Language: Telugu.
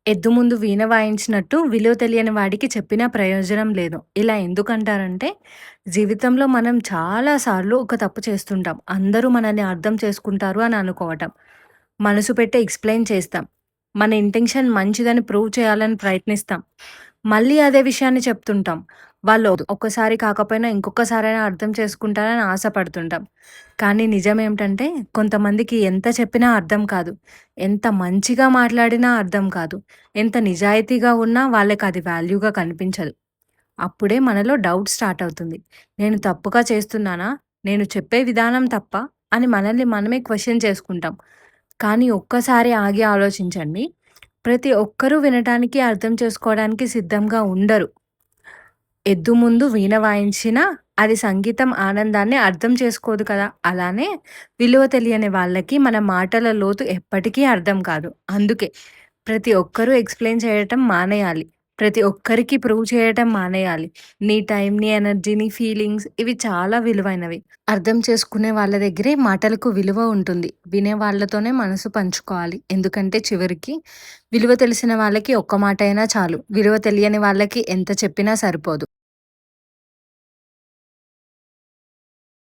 ఎద్దు ముందు వీణ వాయించినట్టు విలువ తెలియని వాడికి చెప్పినా ప్రయోజనం లేదు. ఇలా ఎందుకంటారంటే, జీవితంలో మనం చాలా సార్లు ఒక తప్పు చేస్తుంటాం. అందరూ మనల్ని అర్థం చేసుకుంటారు అని అనుకోవటం. మనసు పెట్టి ఎక్స్‌ప్లెయిన్ చేస్తాం. మన ఇంటెన్షన్ మంచిదని ప్రూవ్ చేయాలని ప్రయత్నిస్తాం. మళ్ళీ అదే విషయాన్ని చెప్తుంటాం. వాళ్ళు ఒక్కసారి కాకపోయినా ఇంకొకసారైనా అర్థం చేసుకుంటారని ఆశపడుతుంటాం. కానీ నిజమేమిటంటే కొంతమందికి ఎంత చెప్పినా అర్థం కాదు. ఎంత మంచిగా మాట్లాడినా అర్థం కాదు. ఎంత నిజాయితీగా ఉన్నా వాళ్ళకది వాల్యూగా కనిపించదు. అప్పుడే మనలో డౌట్ స్టార్ట్ అవుతుంది. నేను తప్పుగా చేస్తున్నానా? నేను చెప్పే విధానం తప్పా? అని మనల్ని మనమే క్వెషన్ చేసుకుంటాం. కానీ ఒక్కసారి ఆగి ఆలోచించండి. ప్రతి ఒక్కరూ వినటానికి, అర్థం చేసుకోవడానికి సిద్ధంగా ఉండరు. ఎద్దు ముందు వీణ వాయించినా అది సంగీతం ఆనందాన్ని అర్థం చేసుకోదు కదా! అలానే విలువ తెలియని వాళ్ళకి మన మాటల లోతు ఎప్పటికీ అర్థం కాదు. అందుకే ప్రతి ఒక్కరూ ఎక్స్‌ప్లెయిన్ చేయటం మానేయాలి. ప్రతి ఒక్కరికి ప్రూవ్ చేయటం మానేయాలి. నీ టైం, నీ ఎనర్జీ, నీ ఫీలింగ్స్ ఇవి చాలా విలువైనవి. అర్థం చేసుకునే వాళ్ళ దగ్గరే మాటలకు విలువ ఉంటుంది. వినే వాళ్ళతోనే మనసు పంచుకోవాలి. ఎందుకంటే చివరికి విలువ తెలిసిన వాళ్ళకి ఒక్క మాటైనా చాలు. విలువ తెలియని వాళ్ళకి ఎంత చెప్పినా సరిపోదు.